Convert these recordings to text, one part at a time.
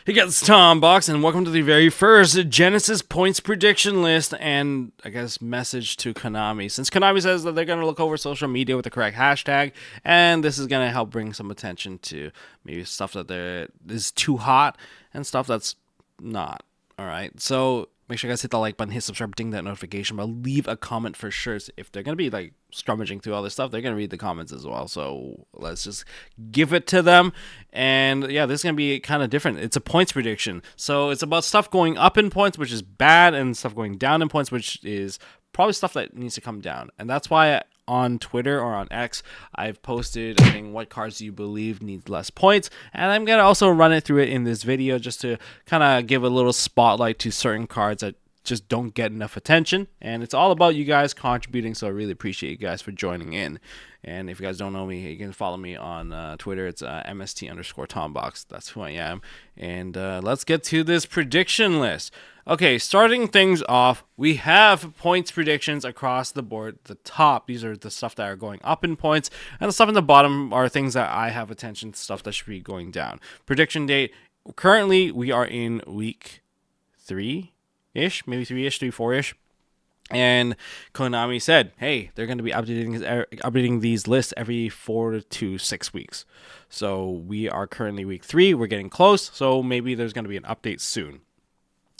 Hey guys, it's Tom Box, and welcome to the very first Genesys points prediction list and, I guess, message to Konami. Since Konami says that they're going to look over social media with the correct hashtag, and this is going to help bring some attention to maybe stuff that is too hot and stuff that's not. Alright, so make sure you guys hit the like button, hit subscribe, ding that notification bell, leave a comment for sure. If they're going to be like scrummaging through all this stuff, they're going to read the comments as well. So let's just give it to them. And yeah, this is going to be kind of different. It's a points prediction. So it's about stuff going up in points, which is bad, and stuff going down in points, which is probably stuff that needs to come down. And that's why on Twitter or on X, I've posted saying what cards do you believe need less points, and I'm going to also run it through it in this video just to kind of give a little spotlight to certain cards that just don't get enough attention. And it's all about you guys contributing, so I really appreciate you guys for joining in. And if you guys don't know me, you can follow me on Twitter. It's MST_Tombox. That's who I am. And let's get to this prediction list. Okay, starting things off, we have points predictions across the board. The top, these are the stuff that are going up in points, and the stuff in the bottom are things that I have attention to, stuff that should be going down. Prediction date, currently we are in week 3-ish, maybe 3-ish, 3-4-ish. And Konami said, hey, they're going to be updating these lists every 4 to 6 weeks. So we are currently week 3. We're getting close, so maybe there's going to be an update soon.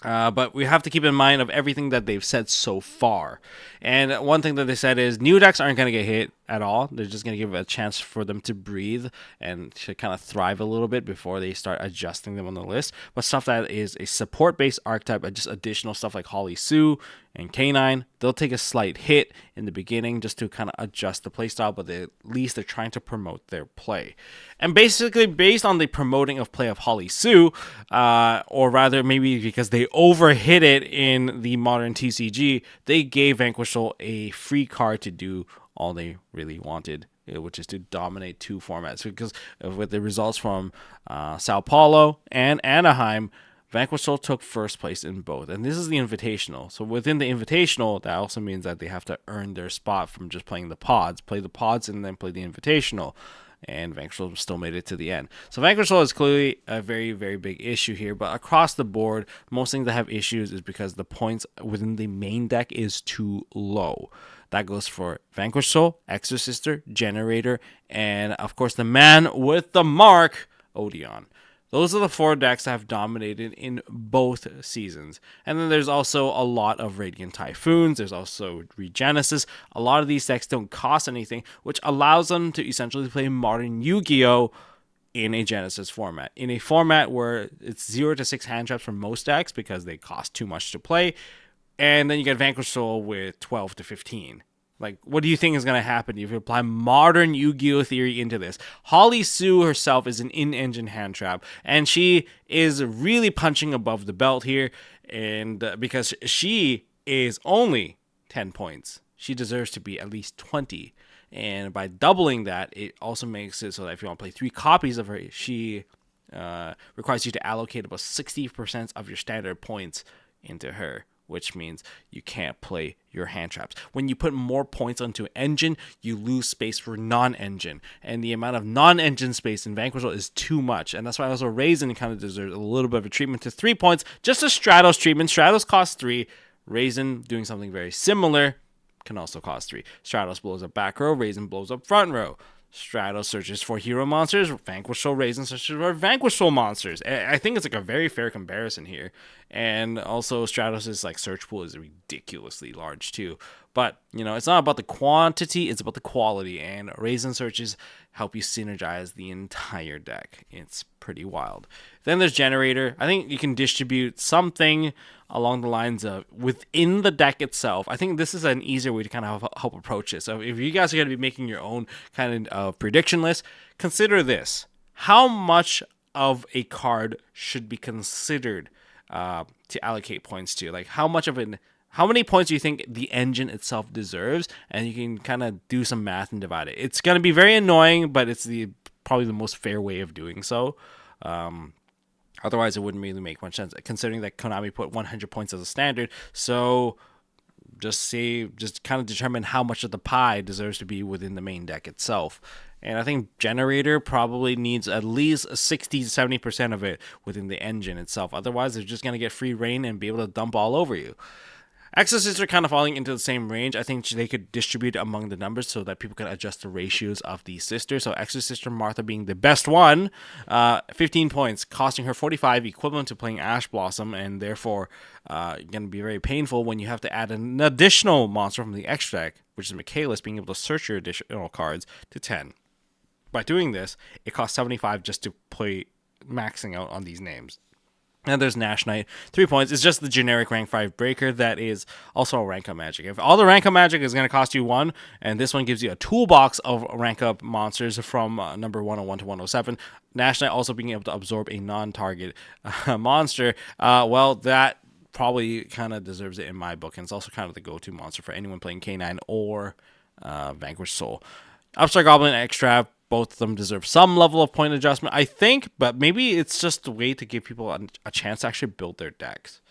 But we have to keep in mind of everything that they've said so far. And one thing that they said is new decks aren't going to get hit at all. They're just going to give it a chance for them to breathe and to kind of thrive a little bit before they start adjusting them on the list. But stuff that is a support-based archetype, just additional stuff like Holly Sue and K9, they'll take a slight hit in the beginning just to kind of adjust the playstyle, but at least they're trying to promote their play. And basically, based on the promoting of play of Holly Sue, or rather maybe because they overhit it in the modern TCG, they gave Vanquishal a free card to do all they really wanted, which is to dominate 2 formats. Because with the results from Sao Paulo and Anaheim, Vanquishal took first place in both. And this is the Invitational. So within the Invitational, that also means that they have to earn their spot from just playing the pods. Play the pods and then play the Invitational. And Vanquishal still made it to the end. So Vanquishal is clearly a very, very big issue here. But across the board, most things that have issues is because the points within the main deck is too low. That goes for Vanquishal, Exorcister, Generator, and of course the man with the mark, Odeon. Those are the 4 decks that have dominated in both seasons. And then there's also a lot of Radiant Typhoons. There's also Genesys. A lot of these decks don't cost anything, which allows them to essentially play modern Yu-Gi-Oh! In a Genesys format. In a format where it's 0 to 6 hand traps for most decks because they cost too much to play. And then you get Vanquishal with 12 to 15. Like, what do you think is going to happen if you apply modern Yu-Gi-Oh! Theory into this? Holly Sue herself is an in-engine hand trap, and she is really punching above the belt here, and because she is only 10 points. She deserves to be at least 20. And by doubling that, it also makes it so that if you want to play 3 copies of her, she requires you to allocate about 60% of your standard points into her, which means you can't play your hand traps. When you put more points onto engine, you lose space for non-engine. And the amount of non-engine space in Vanquishal is too much. And that's why also Raisin kind of deserves a little bit of a treatment to 3 points. Just a Stratos treatment. Stratos costs 3. Raisin doing something very similar can also cost 3. Stratos blows up back row. Raisin blows up front row. Stratos searches for hero monsters. Vanquishal Raisin searches for Vanquishal monsters. I think it's like a very fair comparison here. And also Stratos' like search pool is ridiculously large too. But, you know, it's not about the quantity, it's about the quality. And Raisin searches help you synergize the entire deck. It's pretty wild. Then there's Generator. I think you can distribute something along the lines of within the deck itself. I think this is an easier way to kind of help approach this. So if you guys are going to be making your own kind of prediction list, consider this. How much of a card should be considered to allocate points to? Like how many points do you think the engine itself deserves? And you can kind of do some math and divide it. It's going to be very annoying, but it's probably the most fair way of doing so. Otherwise, it wouldn't really make much sense, considering that Konami put 100 points as a standard. So just kind of determine how much of the pie deserves to be within the main deck itself. And I think Generator probably needs at least 60 to 70% of it within the engine itself. Otherwise, they're just going to get free reign and be able to dump all over you. Exorcists are kind of falling into the same range. I think they could distribute among the numbers so that people can adjust the ratios of the sisters. So Exorcist Martha being the best one, 15 points, costing her 45, equivalent to playing Ash Blossom, and therefore going to be very painful when you have to add an additional monster from the extra deck, which is Michaelis, being able to search your additional cards to 10. By doing this, it costs 75 just to play maxing out on these names. And there's Nash Knight, 3 points. It's just the generic rank 5 breaker that is also a rank up magic. If all the rank up magic is going to cost you 1, and this one gives you a toolbox of rank up monsters from number 101 to 107, Nash Knight also being able to absorb a non-target monster, well, that probably kind of deserves it in my book. And it's also kind of the go-to monster for anyone playing K9 or Vanquished Soul. Upstart Goblin, Extra. Both of them deserve some level of point adjustment, I think, but maybe it's just a way to give people a chance to actually build their decks.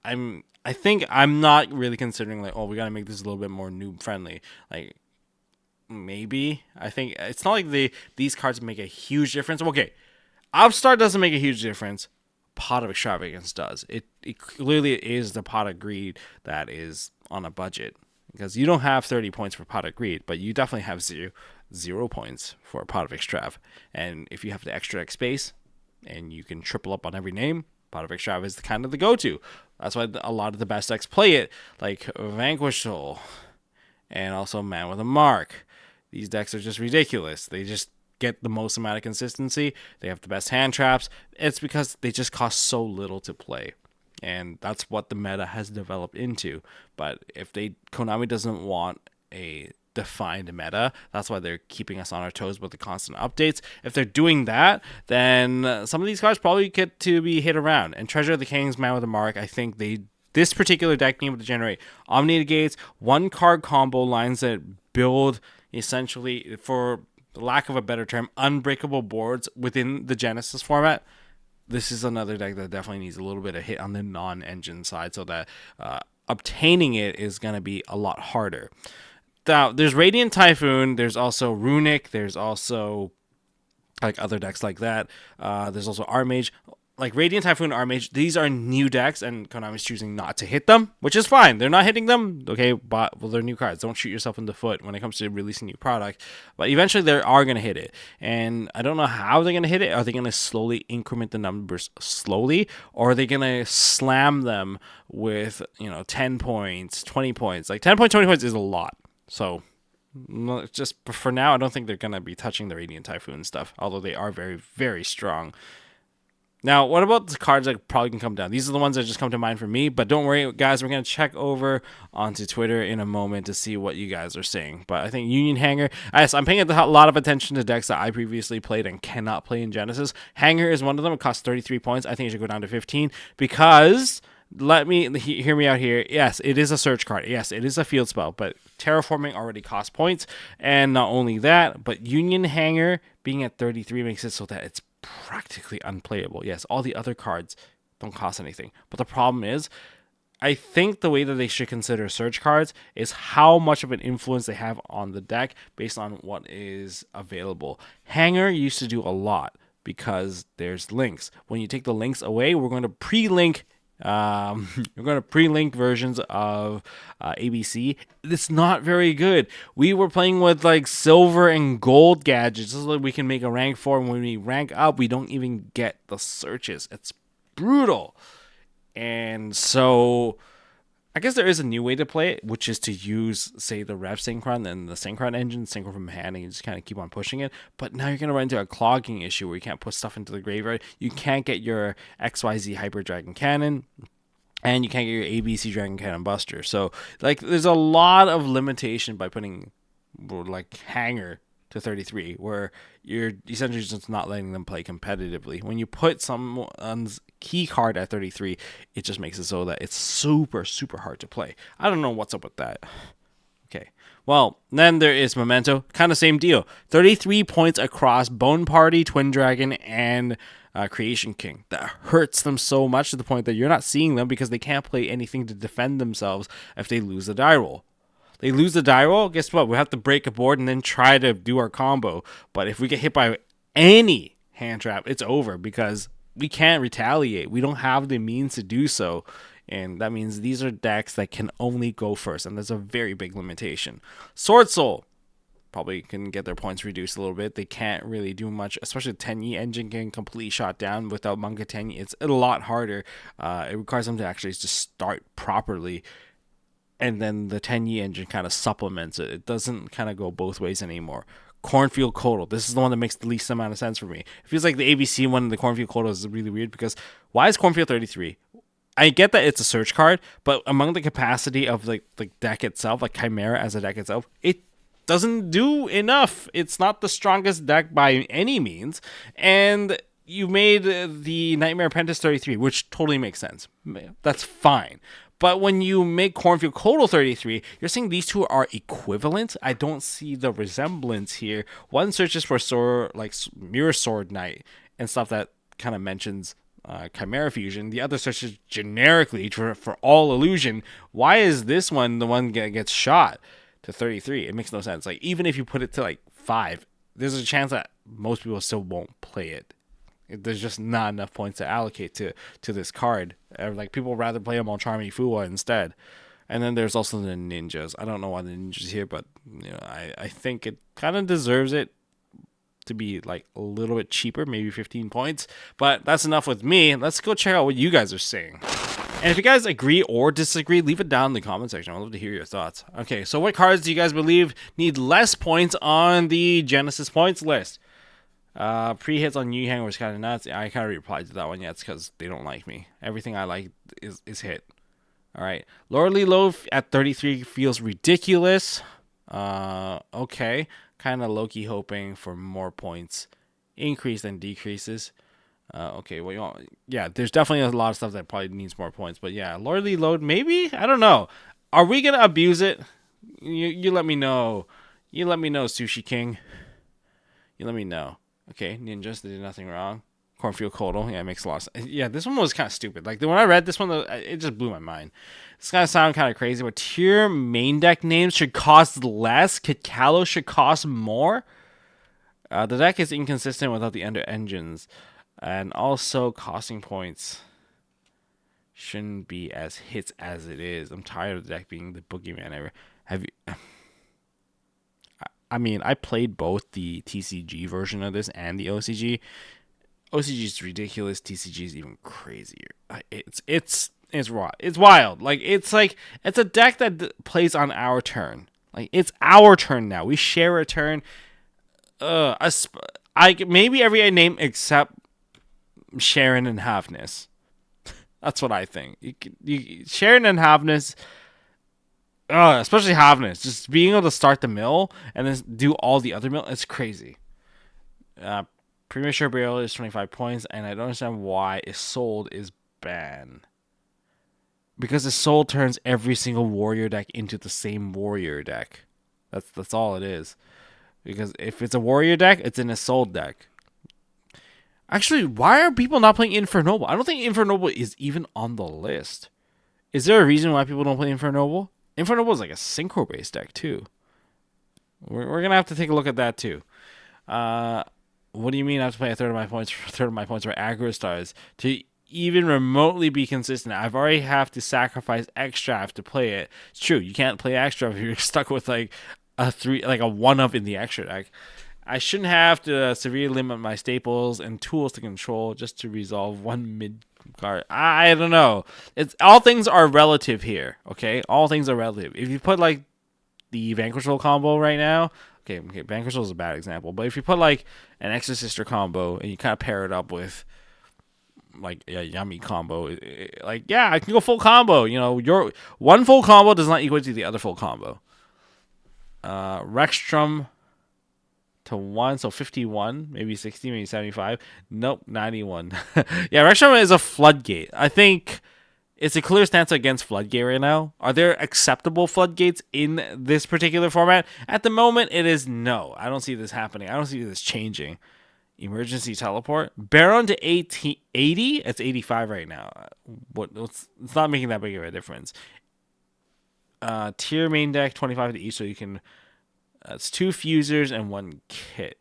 I think I'm not really considering like, oh, we gotta make this a little bit more noob friendly. Like, maybe. I think it's not like these cards make a huge difference. Okay, Upstart doesn't make a huge difference. Pot of Extravagance does. It clearly is the Pot of Greed that is on a budget. Because you don't have 30 points for Pot of Greed, but you definitely have 0 points for a Pot of Extrav. And if you have the extra deck space and you can triple up on every name, Pot of Extrav is kind of the go-to. That's why a lot of the best decks play it, like Vanquish Soul and also Man with a Mark. These decks are just ridiculous. They just get the most amount of consistency. They have the best hand traps. It's because they just cost so little to play. And that's what the meta has developed into. But if Konami doesn't want a defined meta, that's why they're keeping us on our toes with the constant updates. If they're doing that, then some of these cards probably get to be hit around. And Treasure of the King's Man with a Mark, I think this particular deck being able to generate Omni Negates, 1-card combo lines that build essentially, for lack of a better term, unbreakable boards within the Genesys format. This is another deck that definitely needs a little bit of hit on the non-engine side so that obtaining it is going to be a lot harder. Now, there's Radiant Typhoon, there's also Runic, there's also like other decks like that. There's also Armage. Like Radiant Typhoon, Armage, these are new decks, and Konami's choosing not to hit them, which is fine. They're not hitting them, okay, but well, they're new cards. Don't shoot yourself in the foot when it comes to releasing new product. But eventually they are going to hit it, and I don't know how they're going to hit it. Are they going to slowly increment the numbers slowly, or are they going to slam them with 10 points, 20 points? Like 10 points, 20 points is a lot. So just for now, I don't think they're going to be touching the Radiant Typhoon stuff, although they are very, very strong. Now, what about the cards that probably can come down? These are the ones that just come to mind for me, but don't worry, guys. We're going to check over onto Twitter in a moment to see what you guys are saying. But I think Union Hanger, yes, I'm paying a lot of attention to decks that I previously played and cannot play in Genesys. Hanger is one of them. It costs 33 points. I think it should go down to 15 because, hear me out here. Yes, it is a search card. Yes, it is a field spell, but Terraforming already costs points. And not only that, but Union Hanger being at 33 makes it so that it's practically unplayable. Yes, all the other cards don't cost anything. But the problem is, I think the way that they should consider search cards is how much of an influence they have on the deck based on what is available. Hanger used to do a lot because there's links. When you take the links away, we're going to pre-link versions of ABC. It's not very good. We were playing with like silver and gold gadgets so that we can make a rank 4, and when we rank up, we don't even get the searches. It's brutal. And so I guess there is a new way to play it, which is to use, say, the Rev Synchron and the Synchron engine, Synchron from hand, and you just kind of keep on pushing it. But now you're going to run into a clogging issue where you can't put stuff into the graveyard. You can't get your XYZ Hyper Dragon Cannon, and you can't get your ABC Dragon Cannon Buster. So, like, there's a lot of limitation by putting, like, Hanger to 33, where you're essentially just not letting them play competitively. When you put someone's key card at 33, it just makes it so that it's super, super hard to play. I don't know what's up with that. Okay. Well, then there is Memento. Kind of same deal. 33 points across Bone Party, Twin Dragon, and Creation King. That hurts them so much to the point that you're not seeing them because they can't play anything to defend themselves if they lose the die roll. They lose the die roll, guess what? We have to break a board and then try to do our combo. But if we get hit by any hand trap, it's over because we can't retaliate. We don't have the means to do so. And that means these are decks that can only go first. And there's a very big limitation. Sword Soul probably can get their points reduced a little bit. They can't really do much, especially the Tenyi engine getting completely shot down without Manga Tenyi. It's a lot harder. It requires them to actually just start properly. And then the Tenyi engine kind of supplements it. It doesn't kind of go both ways anymore. Cornfield Kotal. This is the one that makes the least amount of sense for me. It feels like the ABC one, the Cornfield Kotal, is really weird because why is Cornfield 33? I get that it's a search card, but among the capacity of the deck itself, like Chimera as a deck itself, it doesn't do enough. It's not the strongest deck by any means. And you made the Nightmare Apprentice 33, which totally makes sense. That's fine. But when you make Cornfield Kotal 33, you're saying these two are equivalent? I don't see the resemblance here. One searches for sword, like Mirror Sword Knight and stuff that kind of mentions Chimera Fusion. The other searches generically for all illusion. Why is this one the one that gets shot to 33? It makes no sense. Like, even if you put it to like 5, there's a chance that most people still won't play it. There's just not enough points to allocate to this card. Like, people would rather play them on Charmy Fuwa instead. And then there's also the ninjas. I don't know why the ninjas here, but you know, I think it kind of deserves it to be like a little bit cheaper, maybe 15 points. But that's enough with me. Let's go check out what you guys are saying. And if you guys agree or disagree, leave it down in the comment section. I'd love to hear your thoughts. Okay, so what cards do you guys believe need less points on the Genesis points list? Pre-hits on Yu Hang was kind of nuts. I kind of replied to that one yet. It's because they don't like me. Everything I like is hit. All right. Lordly Loaf at 33 feels ridiculous. Okay. Kind of low-key hoping for more points increase than decreases. Okay. Well, you want, yeah, there's definitely a lot of stuff that probably needs more points. But yeah, Lordly Load, maybe? I don't know. Are we going to abuse it? You let me know. You let me know, Sushi King. You let me know. Okay, ninjas, they did nothing wrong. Cornfield Kotal, yeah, it makes a lot of sense. Yeah, this one was kind of stupid. Like, when I read this one, it just blew my mind. It's going to sound kind of crazy, but tier main deck names should cost less. Kid Kalos should cost more. The deck is inconsistent without the under engines. And also, costing points shouldn't be as hits as it is. I'm tired of the deck being the boogeyman ever. Have you... I mean, I played both the TCG version of this and the OCG. OCG is ridiculous. TCG is even crazier. It's raw. It's wild. It's a deck that plays on our turn. Like, it's our turn now. We share a turn. Maybe every name except Sharon and Havness. That's what I think. Sharon and Havness. Especially Havness, just being able to start the mill and then do all the other mill, it's crazy. Premature Burial is 25 points, and I don't understand why Isolde is banned. Because Isolde turns every single warrior deck into the same warrior deck. That's all it is. Because if it's a warrior deck, it's an Isolde deck. Actually, why are people not playing Infernoble? I don't think Infernoble is even on the list. Is there a reason why people don't play Infernoble? Infernoble is like a synchro-based deck, too. We're going to have to take a look at that, too. What do you mean I have to play a third of my points for aggro stars? To even remotely be consistent, I've already have to sacrifice extra to play it. It's true, you can't play extra if you're stuck with like a 1-up in the extra deck. I shouldn't have to severely limit my staples and tools to control just to resolve one mid card. I don't know. It's all things are relative here. Okay, all things are relative. If you put like the Vanquish Roll combo right now, okay, Vanquish Roll is a bad example, but if you put like an Exorcister combo and you kind of pair it up with like a Yummy combo, like yeah, I can go full combo. You know, your one full combo does not equal to the other full combo. Rexstrom to 1, so 51, maybe 60, maybe 75. Nope, 91. Yeah, Rexstrom is a floodgate. I think it's a clear stance against floodgate right now. Are there acceptable floodgates in this particular format? At the moment, it is no. I don't see this happening. I don't see this changing. Emergency teleport. Baron to 80? It's 85 right now. It's not making that big of a difference. Tier main deck, 25 to each, so you can... it's 2 fusers and 1 kit.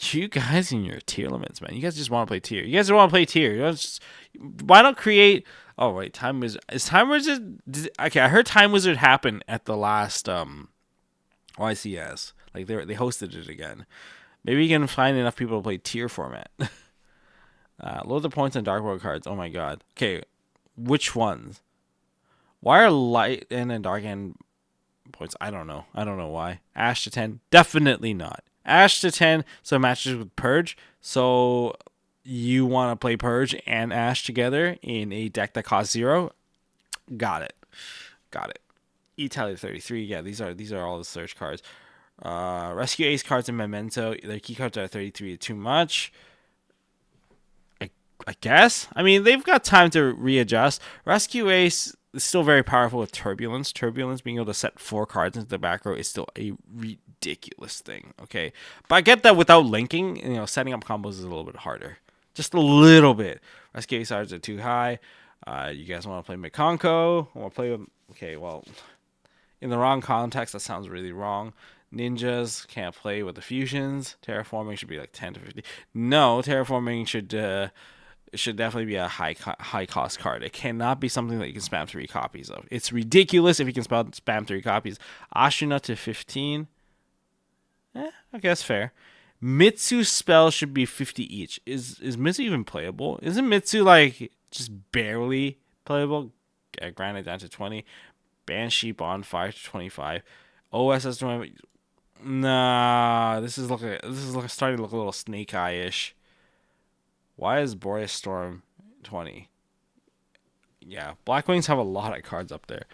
You guys in your tier limits, man. You guys just want to play tier. You guys want to play tier. Why not create... Oh, wait. Time Wizard... Is Time Wizard... Okay, I heard Time Wizard happen at the last YCS. Like, they hosted it again. Maybe you can find enough people to play tier format. Load the points on Dark World cards. Oh, my God. Okay, which ones? Why are Light End and Dark End points? I don't know. I don't know why. Ash to 10? Definitely not. Ash to 10, so it matches with Purge. So you want to play Purge and Ash together in a deck that costs 0? Got it. E-Tally 33. Yeah, these are all the search cards. Rescue Ace cards and Memento. Their key cards are 33 too much. I guess. I mean, they've got time to readjust. Rescue Ace is still very powerful with Turbulence. Turbulence, being able to set 4 cards into the back row, is still a ridiculous thing. Okay, but I get that without linking, setting up combos is a little bit harder. Just a little bit. Rescue Ace odds are too high. You guys want to play Mikonko? Want to play with... Okay, well, in the wrong context, that sounds really wrong. Ninjas can't play with the fusions. Terraforming should be like 10 to 50. No, terraforming should definitely be a high cost card. It cannot be something that you can spam 3 copies of. It's ridiculous if you can spam 3 copies. Ashuna to 15. I guess fair. Mitsu spell should be 50 each. Is Mitsu even playable? Isn't Mitsu like just barely playable? Granted down to 20. Banshee Bonfire to 25. OSS 25. Nah, this is starting to look a little Snake Eye-ish. Why is Boreas Storm 20? Yeah, Blackwings have a lot of cards up there.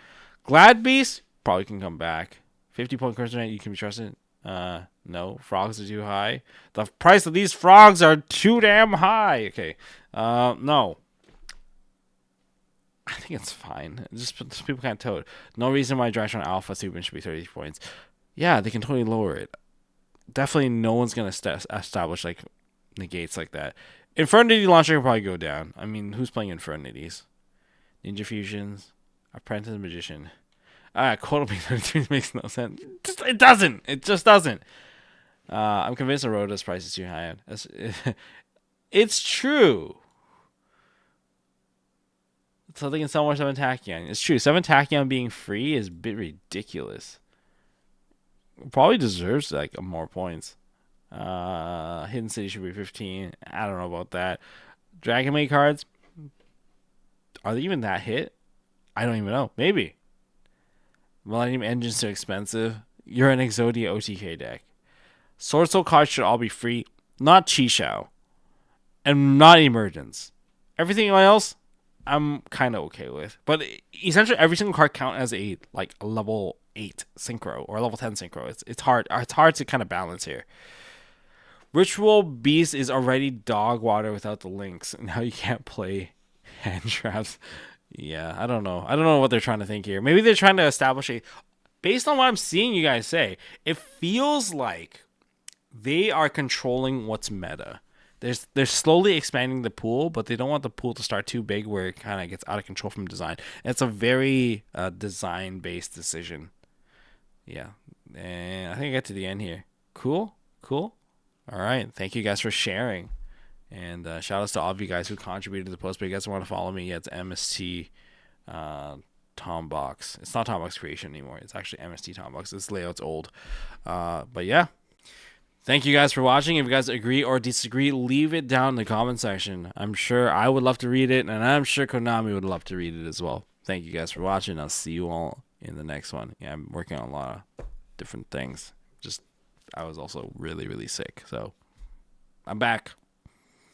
Glad Beast probably can come back. 50-point Crimson, you can be trusted. No, frogs are too high. The price of these frogs are too damn high. Okay, no. I think it's fine. Just people can't tell it. No reason why Drytron Alpha Subin should be 30 points. Yeah, they can totally lower it. Definitely no one's going to establish like negates like that. Infernity Launcher can probably go down. I mean, who's playing Infernities? Ninja Fusions, Apprentice Magician. Quotable 33 makes no sense. It doesn't. It just doesn't. I'm convinced Aroda's price is too high. It's true. So they can sell more 7 Tachyon. It's true. 7 Tachyon being free is a bit ridiculous. Probably deserves like more points. Hidden City should be 15. I don't know about that. Dragon Maid cards, are they even that hit? I don't even know. Maybe. Millennium Engine's too expensive. You're an Exodia OTK deck. Sword Soul cards should all be free. Not Chi-Shao. And not Emergence. Everything else, I'm kind of okay with. But essentially, every single card count as a level 8 synchro or level 10 synchro. It's hard. It's hard to kind of balance here. Ritual Beast is already dog water without the links, and now you can't play hand traps. Yeah, I don't know. I don't know what they're trying to think here. Maybe they're trying to establish based on what I'm seeing you guys say, it feels like they are controlling what's meta. They're slowly expanding the pool, but they don't want the pool to start too big where it kind of gets out of control from design. It's a very design-based decision. Yeah, and I think I get to the end here. Cool. All right, thank you guys for sharing, and shout outs to all of you guys who contributed to the post. But you guys want to follow me? Yeah, it's MST Tombox. It's not Tombox Creation anymore. It's actually MST Tombox. This layout's old, but yeah. Thank you guys for watching. If you guys agree or disagree, leave it down in the comment section. I'm sure I would love to read it, and I'm sure Konami would love to read it as well. Thank you guys for watching. I'll see you all in the next one. Yeah, I'm working on a lot of different things. I was also really, really sick, so I'm back.